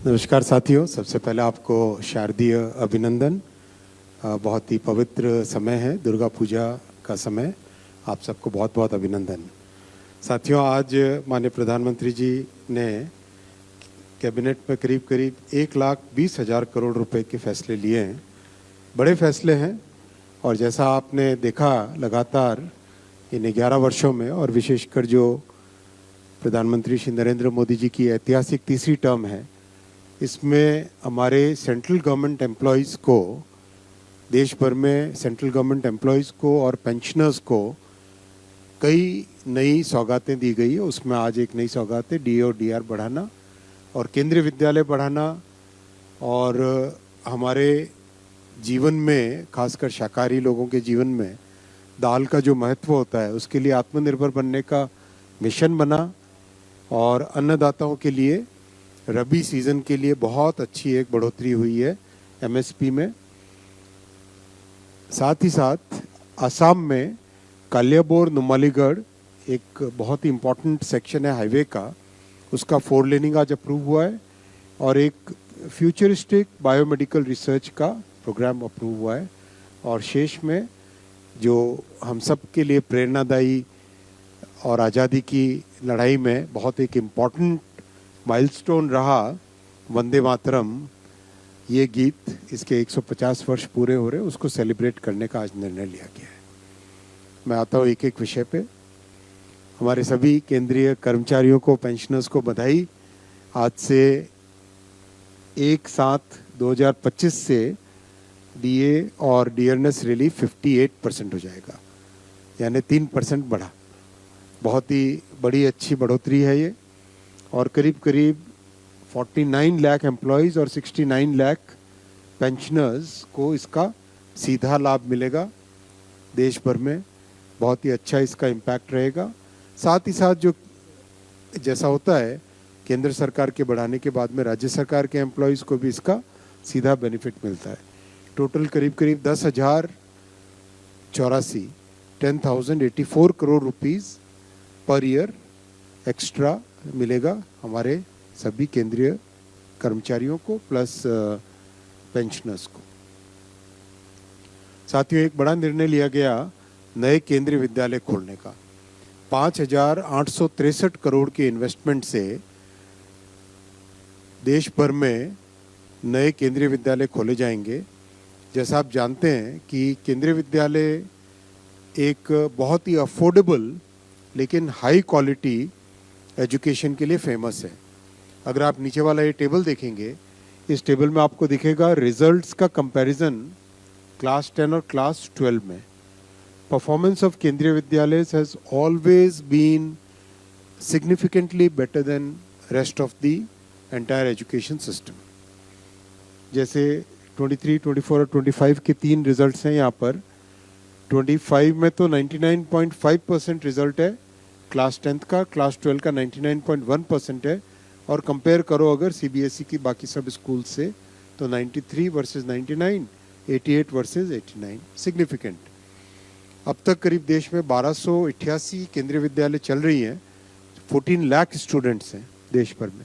नमस्कार साथियों, सबसे पहले आपको शारदीय अभिनंदन। बहुत ही पवित्र समय है, दुर्गा पूजा का समय। आप सबको बहुत बहुत अभिनंदन। साथियों, आज माननीय प्रधानमंत्री जी ने कैबिनेट में करीब करीब 1,20,000 करोड़ रुपए के फैसले लिए हैं। बड़े फैसले हैं और जैसा आपने देखा लगातार इन 11 वर्षों में, और विशेषकर जो प्रधानमंत्री श्री नरेंद्र मोदी जी की ऐतिहासिक तीसरी टर्म है, इसमें हमारे सेंट्रल गवर्नमेंट एम्प्लॉयज़ को, देश भर में सेंट्रल गवर्नमेंट एम्प्लॉयज़ को और पेंशनर्स को कई नई सौगातें दी गई है। उसमें आज एक नई सौगात है डीए और डीआर बढ़ाना और केंद्रीय विद्यालय बढ़ाना, और हमारे जीवन में, खासकर शाकाहारी लोगों के जीवन में दाल का जो महत्व होता है, उसके लिए आत्मनिर्भर बनने का मिशन बना। और अन्नदाताओं के लिए रबी सीज़न के लिए बहुत अच्छी एक बढ़ोतरी हुई है एमएसपी में। साथ ही साथ असम में कालियाबोर नुमालीगढ़ एक बहुत ही इम्पोर्टेंट सेक्शन है हाईवे का, उसका 4 लेनिंग आज अप्रूव हुआ है, और एक फ्यूचरिस्टिक बायोमेडिकल रिसर्च का प्रोग्राम अप्रूव हुआ है। और शेष में जो हम सब के लिए प्रेरणादायी और आज़ादी की लड़ाई में बहुत एक इम्पॉर्टेंट माइलस्टोन रहा, वंदे मातरम, ये गीत, इसके 150 वर्ष पूरे हो रहे हैं, उसको सेलिब्रेट करने का आज निर्णय लिया गया है। मैं आता हूँ एक एक विषय पे। हमारे सभी केंद्रीय कर्मचारियों को, पेंशनर्स को बधाई। आज से 1/7/2025 से डीए और डीआरएस रिलीफ 58% हो जाएगा, यानी 3% बढ़ा। बहुत ही बड़ी अच्छी बढ़ोतरी है ये। और करीब करीब 49 लाख एम्प्लॉयज़ और 69 लाख पेंशनर्स को इसका सीधा लाभ मिलेगा देश भर में। बहुत ही अच्छा इसका इम्पैक्ट रहेगा। साथ ही साथ जो जैसा होता है केंद्र सरकार के बढ़ाने के बाद में राज्य सरकार के एम्प्लॉयज़ को भी इसका सीधा बेनिफिट मिलता है। टोटल करीब करीब 10,084 crore rupees per year extra मिलेगा हमारे सभी केंद्रीय कर्मचारियों को प्लस पेंशनर्स को। साथियों, एक बड़ा निर्णय लिया गया नए केंद्रीय विद्यालय खोलने का। 5,863 करोड़ के इन्वेस्टमेंट से देश भर में नए केंद्रीय विद्यालय खोले जाएंगे। जैसा आप जानते हैं कि केंद्रीय विद्यालय एक बहुत ही अफोर्डेबल लेकिन हाई क्वालिटी एजुकेशन के लिए फेमस है। अगर आप नीचे वाला ये टेबल देखेंगे, इस टेबल में आपको दिखेगा रिजल्ट्स का कंपैरिजन क्लास 10 और क्लास 12 में। Performance of Kendriya Vidyalaya has always been significantly better than rest of the entire education system. जैसे 23, 24 और 25 के 3 रिजल्ट्स हैं यहाँ पर। 25 में तो 99.5% रिजल्ट है क्लास 10th का, क्लास 12 का 99.1% है। और कंपेयर करो अगर सीबीएसई की बाकी सब स्कूल से, तो 93 वर्सेस 99, 88 वर्सेस 89, सिग्निफिकेंट। अब तक करीब देश में 1288 केंद्रीय विद्यालय चल रही हैं। 14 लाख स्टूडेंट्स हैं देश भर में।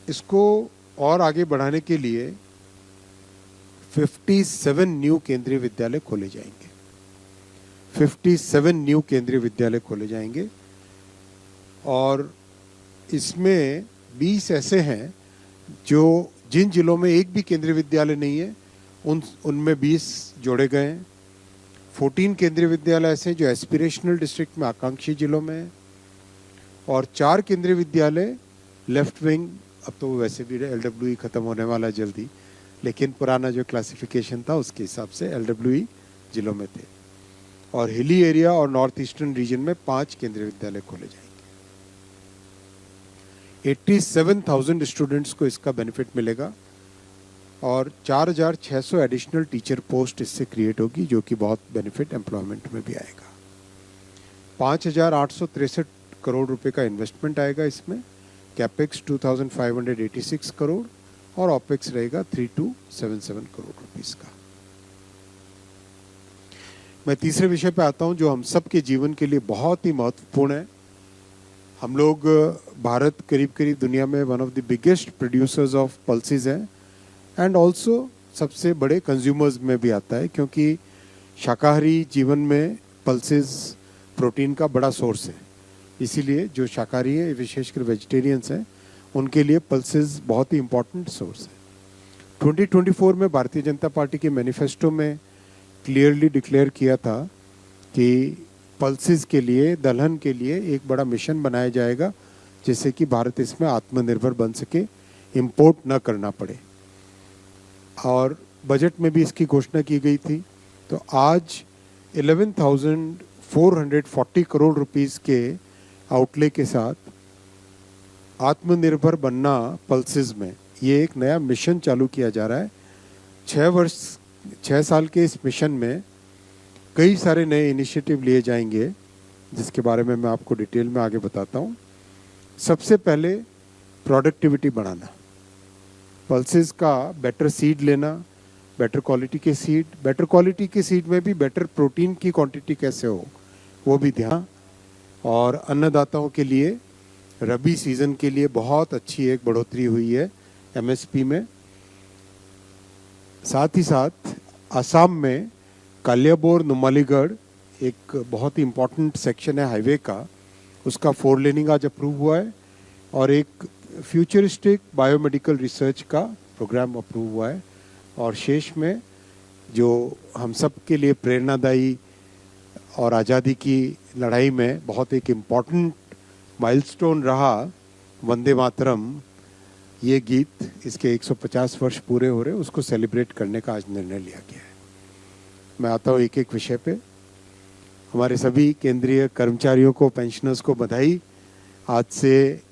इसको और आगे बढ़ाने के लिए 57 न्यू केंद्रीय विद्यालय खोले जाएंगे। 57 न्यू केंद्रीय विद्यालय खोले जाएंगे, और इसमें 20 ऐसे हैं जो जिन जिलों में एक भी केंद्रीय विद्यालय नहीं है उनमें 20 जोड़े गए हैं। 14 केंद्रीय विद्यालय ऐसे हैं जो एस्पिरेशनल डिस्ट्रिक्ट में, आकांक्षी जिलों में है, और 4 केंद्रीय विद्यालय लेफ्ट विंग, अब तो वैसे भी एलडब्ल्यूई खत्म होने वाला है जल्दी, लेकिन पुराना जो क्लासिफिकेशन था उसके हिसाब से एलडब्ल्यूई जिलों में थे। और हिली एरिया और नॉर्थ ईस्टर्न रीजन में 5 केंद्रीय विद्यालय खोले जाएंगे। 87,000 स्टूडेंट्स को इसका बेनिफिट मिलेगा, और 4,600 एडिशनल टीचर पोस्ट इससे क्रिएट होगी, जो कि बहुत बेनिफिट एम्प्लॉयमेंट में भी आएगा। 5,863 करोड़ रुपए का इन्वेस्टमेंट आएगा इसमें। कैपेक्स 2,586 करोड़ और ऑपेक्स रहेगा 3,277 करोड़ रुपीस का। मैं तीसरे विषय पे आता हूं, जो हम सब के जीवन के लिए बहुत ही महत्वपूर्ण है। हम लोग भारत करीब करीब दुनिया में one of the biggest producers of pulses हैं एंड ऑल्सो सबसे बड़े कंज्यूमर्स में भी आता है, क्योंकि शाकाहारी जीवन में पल्सेस प्रोटीन का बड़ा सोर्स है। इसीलिए जो शाकाहारी है, विशेषकर वेजिटेरियंस हैं, उनके लिए पल्सेस बहुत ही इम्पोर्टेंट सोर्स है। 2024 में भारतीय जनता पार्टी के मैनिफेस्टो में क्लियरली डिक्लेयर किया था कि पल्सेस के लिए, दलहन के लिए एक बड़ा मिशन बनाया जाएगा, जिससे कि भारत इसमें आत्मनिर्भर बन सके, इंपोर्ट न करना पड़े। और बजट में भी इसकी घोषणा की गई थी। तो आज 11,440 करोड़ रुपीस के आउटले के साथ आत्मनिर्भर बनना पल्सेस में, ये एक नया मिशन चालू किया जा रहा है। 6 साल के इस मिशन में कई सारे नए इनिशिएटिव लिए जाएंगे, जिसके बारे में मैं आपको डिटेल में आगे बताता हूँ। सबसे पहले प्रोडक्टिविटी बढ़ाना, पल्सेस का बेटर सीड लेना, बेटर क्वालिटी के सीड, बेटर क्वालिटी के सीड में भी बेटर प्रोटीन की क्वांटिटी कैसे हो वो भी ध्यान। और अन्नदाताओं के लिए रबी सीजन के लिए बहुत अच्छी एक बढ़ोतरी हुई है एमएसपी में। साथ ही साथ असम में कालियाबोर नुमालीगढ़ एक बहुत ही इम्पोर्टेंट सेक्शन है हाईवे का, उसका 4 लेनिंग आज अप्रूव हुआ है और एक फ्यूचरिस्टिक बायोमेडिकल रिसर्च का प्रोग्राम अप्रूव हुआ है। और शेष में जो हम सब के लिए प्रेरणादायी और आज़ादी की लड़ाई में बहुत एक इम्पॉर्टेंट माइलस्टोन रहा वंदे मातरम, ये गीत, इसके 150 वर्ष पूरे हो रहे, उसको सेलिब्रेट करने का आज निर्णय लिया गया है। मैं आता हूँ एक एक विषय पे। हमारे सभी केंद्रीय कर्मचारियों को, पेंशनर्स को बधाई। आज से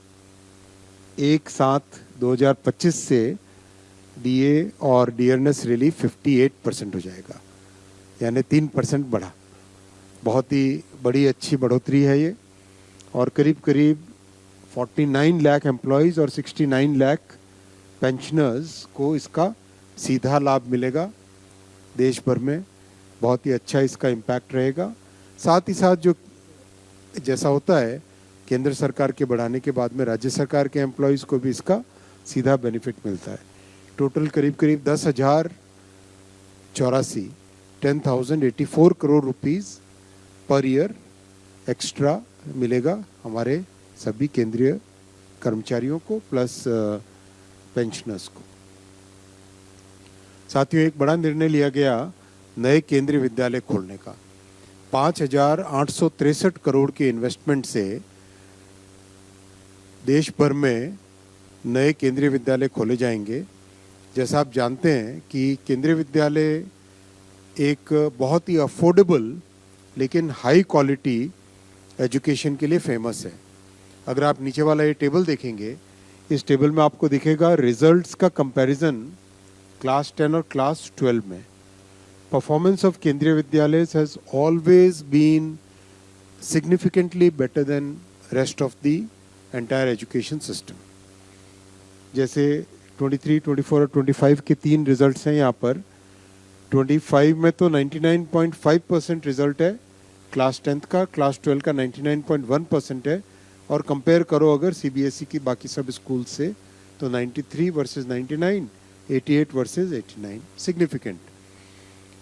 1/7/2025 से डीए और डियरनेस रिलीफ 58% हो जाएगा, यानी 3% बढ़ा। बहुत ही बड़ी अच्छी बढ़ोतरी है ये। और करीब करीब 49 लाख एम्प्लॉयज़ और 69 लाख पेंशनर्स को इसका सीधा लाभ मिलेगा देश भर में। बहुत ही अच्छा इसका इम्पैक्ट रहेगा। साथ ही साथ जो जैसा होता है केंद्र सरकार के बढ़ाने के बाद में राज्य सरकार के एम्प्लॉयज़ को भी इसका सीधा बेनिफिट मिलता है। टोटल करीब करीब 10,084 crore rupees per year extra मिलेगा हमारे सभी केंद्रीय कर्मचारियों को प्लस पेंशनर्स को। साथियों, एक बड़ा निर्णय लिया गया नए केंद्रीय विद्यालय खोलने का। 5,863 करोड़ के इन्वेस्टमेंट से देश भर में नए केंद्रीय विद्यालय खोले जाएंगे। जैसा आप जानते हैं कि केंद्रीय विद्यालय एक बहुत ही अफोर्डेबल लेकिन हाई क्वालिटी एजुकेशन के लिए फेमस है। अगर आप नीचे वाला ये टेबल देखेंगे, इस टेबल में आपको दिखेगा रिजल्ट्स का कंपैरिजन क्लास 10 और क्लास 12 में। Performance of Kendriya Vidyalaya has always been significantly better than rest of the entire education system. जैसे 23, 24 और 25 के 3 रिजल्ट्स हैं यहाँ पर। 25 में तो 99.5% रिजल्ट है क्लास 10th का, क्लास 12 का 99.1% है। और कंपेयर करो अगर सीबीएसई की बाकी सब स्कूल से, तो 93 वर्सेस 99, 88 वर्सेस 89, सिग्निफिकेंट।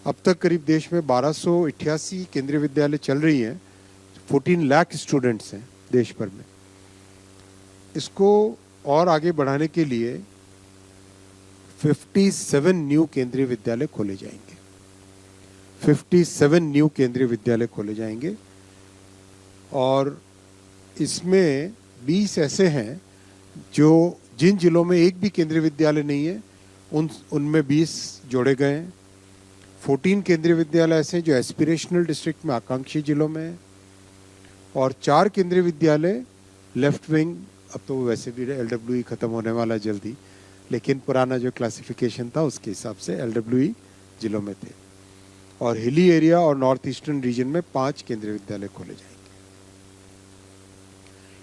अब तक करीब देश में 1288 केंद्रीय विद्यालय चल रही हैं। 14 लाख स्टूडेंट्स हैं देश भर में। इसको और आगे बढ़ाने के लिए 57 न्यू केंद्रीय विद्यालय खोले जाएंगे। 57 न्यू केंद्रीय विद्यालय खोले जाएंगे और इसमें 20 ऐसे हैं जो जिन जिलों में एक भी केंद्रीय विद्यालय नहीं है उनमें 20 जोड़े गए हैं। 14 केंद्रीय विद्यालय ऐसे हैं जो एस्पिरेशनल डिस्ट्रिक्ट में, आकांक्षी जिलों में है। और 4 केंद्रीय विद्यालय लेफ्ट विंग, अब तो वैसे भी LWE खत्म होने वाला जल्दी, लेकिन पुराना जो क्लासिफिकेशन था उसके हिसाब से LWE जिलों में थे। और हिली एरिया और नॉर्थ ईस्टर्न रीजन में 5 केंद्रीय विद्यालय खोले जाएंगे।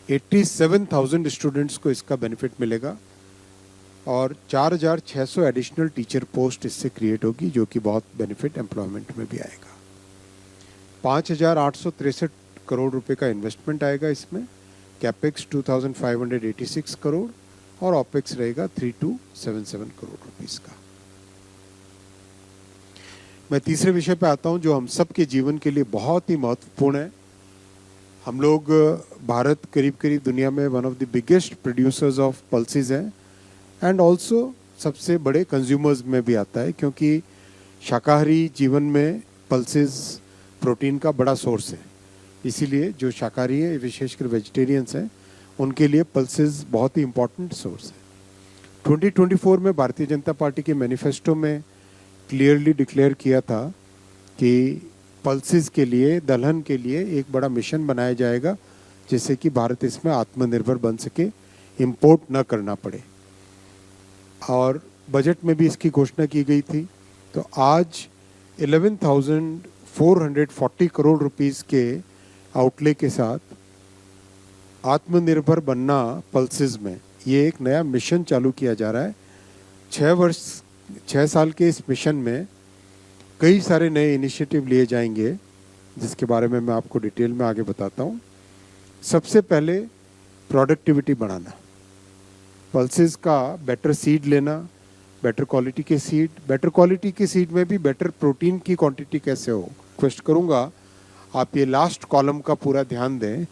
87,000 स्टूडेंट्स को इसका बेनिफिट मिलेगा और 4,600 एडिशनल टीचर पोस्ट इससे क्रिएट होगी, जो कि बहुत बेनिफिट एम्प्लॉयमेंट में भी आएगा। 5,863 करोड़ रुपए का इन्वेस्टमेंट आएगा इसमें। कैपेक्स 2586 करोड़ और ऑपेक्स रहेगा 3277 करोड़ रुपीस का। मैं तीसरे विषय पे आता हूं जो हम सब के जीवन के लिए बहुत ही महत्वपूर्ण है। हम लोग भारत करीब करीब दुनिया में one of the biggest producers of pulses हैं एंड ऑल्सो सबसे बड़े कंज्यूमर्स में भी आता है, क्योंकि शाकाहारी जीवन में पल्सेस प्रोटीन का बड़ा सोर्स है। इसीलिए जो शाकाहारी है, विशेषकर वेजिटेरियंस हैं, उनके लिए पल्सेस बहुत ही इम्पोर्टेंट सोर्स है। 2024 में भारतीय जनता पार्टी के मैनिफेस्टो में क्लियरली डिक्लेयर किया था कि पल्सेस के लिए, दलहन के लिए एक बड़ा मिशन बनाया जाएगा जिससे कि भारत इसमें आत्मनिर्भर बन सके, इंपोर्ट न करना पड़े। और बजट में भी इसकी घोषणा की गई थी। तो आज 11,440 करोड़ रुपीस के आउटले के साथ आत्मनिर्भर बनना पल्सेस में, ये एक नया मिशन चालू किया जा रहा है। 6 साल के इस मिशन में कई सारे नए इनिशिएटिव लिए जाएंगे जिसके बारे में मैं आपको डिटेल में आगे बताता हूँ। सबसे पहले प्रोडक्टिविटी बढ़ाना, पल्सेस का बेटर सीड लेना, बेटर क्वालिटी के सीड, बेटर क्वालिटी के सीड में भी बेटर प्रोटीन की क्वांटिटी कैसे हो। रिक्वेस्ट करूँगा आप ये लास्ट कॉलम का पूरा ध्यान दें,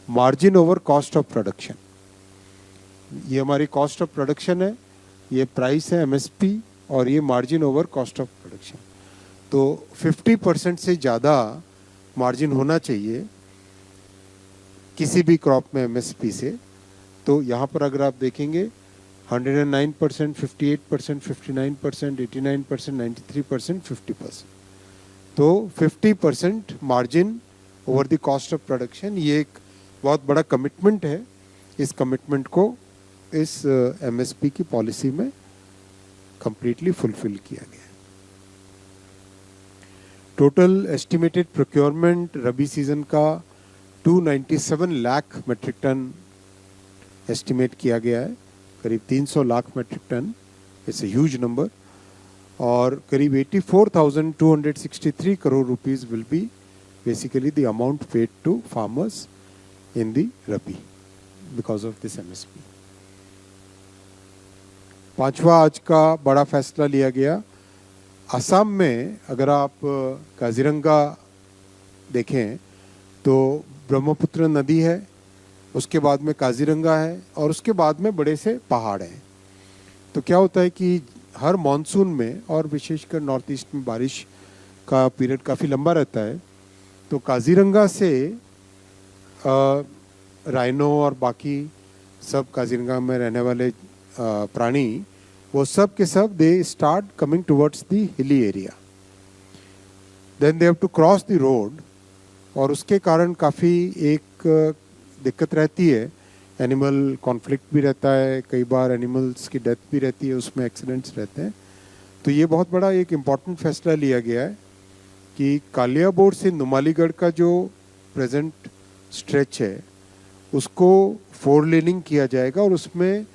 margin over cost of production. ये हमारी कॉस्ट ऑफ प्रोडक्शन है, ये प्राइस है एमएसपी, और ये margin over cost of production. तो 50% से ज़्यादा मार्जिन होना चाहिए किसी भी क्रॉप में एमएसपी से। तो यहाँ पर अगर आप देखेंगे 109%, 58%, 59%, 89%, 93%, 50%। तो 50% margin over the cost of production, ये एक बहुत बड़ा कमिटमेंट है। इस कमिटमेंट को इस एमएसपी की पॉलिसी में कंप्लीटली फुलफिल किया गया। टोटल एस्टिमेटेड प्रोक्योरमेंट रबी सीजन का 297 लाख मेट्रिक टन एस्टिमेट किया गया है, करीब 300 lakh metric ton, it's a huge number. और करीब 84,263 crore rupees will be basically the amount paid to farmers in the rabi because of this MSP. पांचवा आज का बड़ा फैसला लिया गया, असम में अगर आप काजीरंगा देखें तो ब्रह्मपुत्र नदी है, उसके बाद में काजीरंगा है और उसके बाद में बड़े से पहाड़ हैं। तो क्या होता है कि हर मॉनसून में और विशेषकर नॉर्थ ईस्ट में बारिश का पीरियड काफ़ी लंबा रहता है। तो काजीरंगा से राइनो और बाकी सब काजीरंगा में रहने वाले प्राणी, वो सब के सब they start coming towards the hilly area, then they have to cross the road, और उसके कारण काफ़ी एक दिक्कत रहती है, एनिमल कॉन्फ्लिक्ट भी रहता है, कई बार एनिमल्स की डेथ भी रहती है, उसमें एक्सीडेंट्स रहते हैं। तो ये बहुत बड़ा एक इम्पॉर्टेंट फैसला लिया गया है कि कालियाबोर से नुमालीगढ़ का जो प्रेजेंट स्ट्रेच है उसको 4 लेनिंग किया जाएगा और उसमें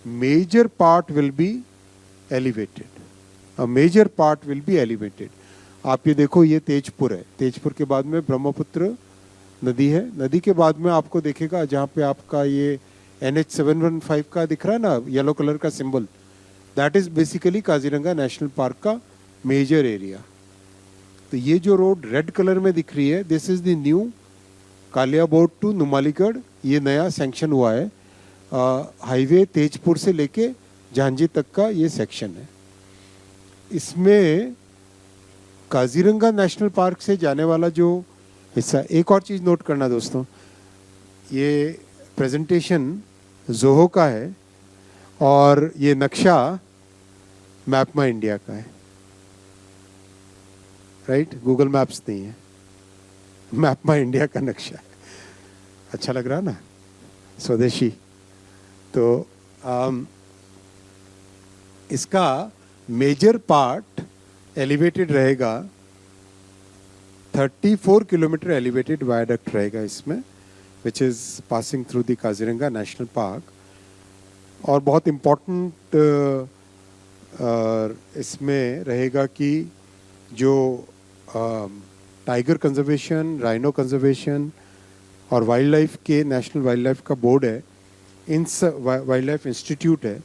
major part will be elevated, a major part will be elevated. आप ये देखो, ये तेजपुर है, तेजपुर के बाद में ब्रह्मपुत्र नदी है, नदी के बाद में आपको देखेगा जहाँ पे आपका ये NH715 का दिख रहा है ना, येलो कलर का symbol, that is basically Kaziranga national park का मेजर एरिया। तो ये जो रोड रेड कलर में दिख रही है, this is the new Kaliabor to Numaligarh, ये नया सैंक्शन हुआ है। हाईवे तेजपुर से लेके झांझी तक का ये सेक्शन है। इसमें काजीरंगा नेशनल पार्क से जाने वाला जो हिस्सा, एक और चीज़ नोट करना दोस्तों, ये प्रेजेंटेशन जोहो का है और ये नक्शा मैप माई इंडिया का है, राइट? गूगल मैप्स नहीं है, मैप माई इंडिया का नक्शा है। अच्छा लग रहा ना, स्वदेशी। तो इसका मेजर पार्ट एलिवेटेड रहेगा, 34 किलोमीटर एलिवेटेड वायडक्ट रहेगा इसमें, which is passing through the Kaziranga national park. और बहुत इम्पोर्टेंट इसमें रहेगा कि जो टाइगर कंजर्वेशन, राइनो कंजर्वेशन और वाइल्ड लाइफ के नेशनल वाइल्ड लाइफ का बोर्ड है, इन सब वाइल्ड लाइफ इंस्टीट्यूट है,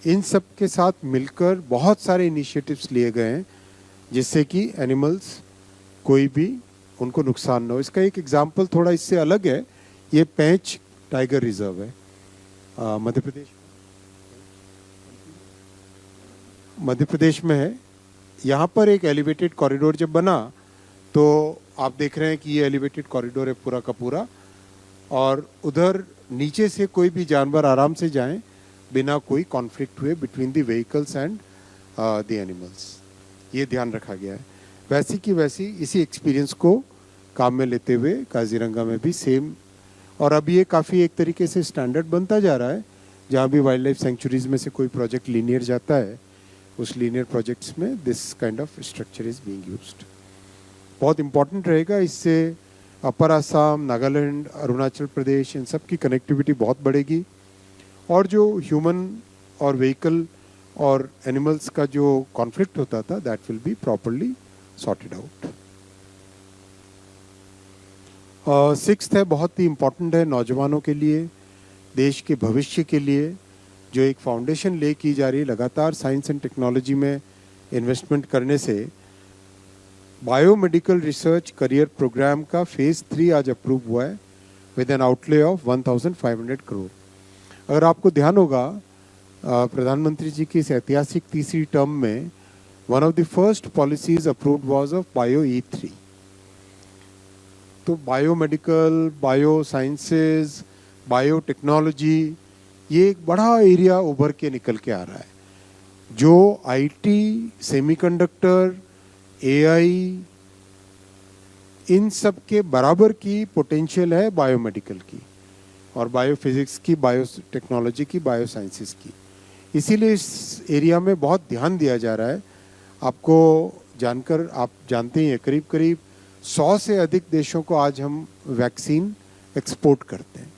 इन सब के साथ मिलकर बहुत सारे इनिशिएटिव्स लिए गए हैं जिससे कि एनिमल्स कोई भी उनको नुकसान ना हो। इसका एक एग्जाम्पल थोड़ा इससे अलग है, ये पेंच टाइगर रिजर्व है मध्य प्रदेश में है। यहाँ पर एक एलिवेटेड कॉरिडोर जब बना तो आप देख रहे हैं कि ये एलिवेटेड कॉरिडोर है पूरा का पूरा, और उधर नीचे से कोई भी जानवर आराम से जाएं बिना कोई कॉन्फ्लिक्ट हुए between the vehicles and the animals, ये ध्यान रखा गया है। वैसी की वैसी इसी एक्सपीरियंस को काम में लेते हुए काजीरंगा में भी सेम, और अब ये काफ़ी एक तरीके से स्टैंडर्ड बनता जा रहा है। जहाँ भी वाइल्ड लाइफ सेंचुरीज में से कोई प्रोजेक्ट लीनियर जाता है, उस लीनियर प्रोजेक्ट्स में this kind of structure is being used. बहुत इंपॉर्टेंट रहेगा, इससे अपर आसाम, नागालैंड, अरुणाचल प्रदेश, इन सब की कनेक्टिविटी बहुत बढ़ेगी, और जो ह्यूमन और व्हीकल और एनिमल्स का जो कॉन्फ्लिक्ट होता था that will be properly sorted out. Sixth है, बहुत ही इम्पोर्टेंट है नौजवानों के लिए, देश के भविष्य के लिए, जो एक फाउंडेशन ले की जा रही है लगातार साइंस एंड टेक्नोलॉजी में इन्वेस्टमेंट करने से। बायोमेडिकल रिसर्च करियर प्रोग्राम का फेज 3 आज अप्रूव हुआ है with N outlay of 1500 crore. अगर आपको ध्यान होगा, प्रधानमंत्री जी की इस ऐतिहासिक तीसरी टर्म में one of the first policies approved was of bio E3। तो बायोमेडिकल, बायो साइंसेज, बायोटेक्नोलॉजी, ये एक बड़ा एरिया उभर के निकल के आ रहा है, जो IT, सेमीकंडक्टर, AI, इन सब के बराबर की पोटेंशियल है बायोमेडिकल की, और बायोफिजिक्स की, बायोटेक्नोलॉजी की, बायोसाइंसेस की। इसीलिए इस एरिया में बहुत ध्यान दिया जा रहा है। आपको जानकर आप जानते ही हैं, करीब करीब 100 से अधिक देशों को आज हम वैक्सीन एक्सपोर्ट करते हैं।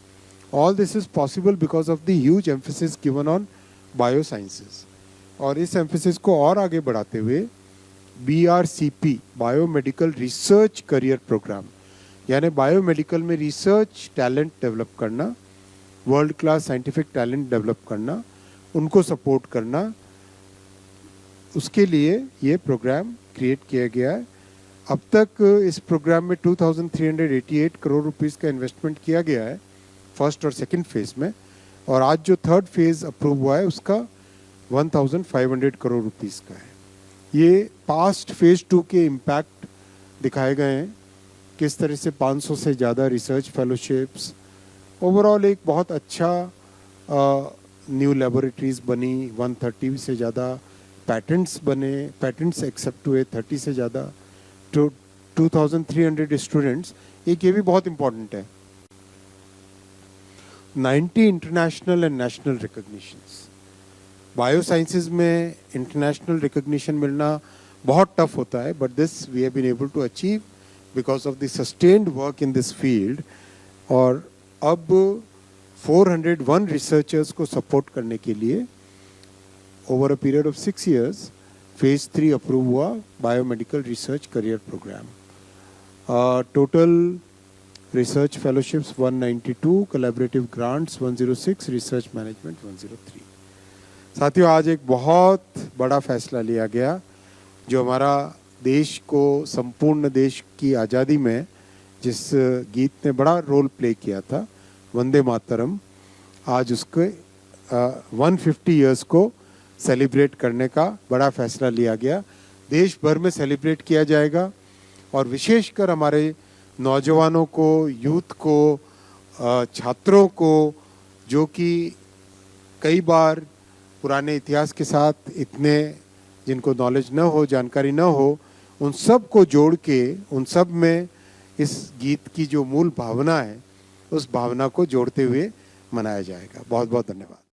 All this is possible because of the huge emphasis given on biosciences. और इस एम्फेसिस को और आगे बढ़ाते हुए BRCP, biomedical research career program, यानी बायोमेडिकल में रिसर्च टैलेंट डेवलप करना, world class scientific talent develop करना, उनको सपोर्ट करना, उसके लिए ये प्रोग्राम क्रिएट किया गया है। अब तक इस प्रोग्राम में 2388 करोड़ रुपीस का इन्वेस्टमेंट किया गया है फर्स्ट और सेकंड फेज में, और आज जो थर्ड फेज अप्रूव हुआ है उसका 1500 करोड़ रुपीस का है। ये पास्ट फेज 2 के इम्पैक्ट दिखाए गए हैं, किस तरह से 500 से ज़्यादा रिसर्च फेलोशिप्स, ओवरऑल एक बहुत अच्छा न्यू लेबोरेटरीज बनी, 130 से ज़्यादा पैटेंट्स बने, पैटेंट्स एक्सेप्ट हुए 30 से ज़्यादा, तो 2300 स्टूडेंट्स। एक ये भी बहुत इम्पोर्टेंट है, 90 international and national recognitions. Biosciences में इंटरनेशनल रिकॉग्निशन मिलना बहुत टफ होता है, but this we have been able to achieve because of the sustained work in this field. और अब 401 रिसर्चर्स को सपोर्ट करने के लिए over a period of 6 years phase 3 approve हुआ biomedical research career programme. Total research fellowships 192, collaborative grants 106, research management 103। साथियों, आज एक बहुत बड़ा फैसला लिया गया जो हमारा देश को, संपूर्ण देश की आज़ादी में जिस गीत ने बड़ा रोल प्ले किया था, वंदे मातरम, आज उसके 150 ईयर्स को सेलिब्रेट करने का बड़ा फैसला लिया गया। देश भर में सेलिब्रेट किया जाएगा, और विशेषकर हमारे नौजवानों को, यूथ को, छात्रों को, जो कि कई बार पुराने इतिहास के साथ इतने जिनको नॉलेज न हो, जानकारी न हो, उन सब को जोड़ के उन सब में इस गीत की जो मूल भावना है, उस भावना को जोड़ते हुए मनाया जाएगा। बहुत बहुत धन्यवाद।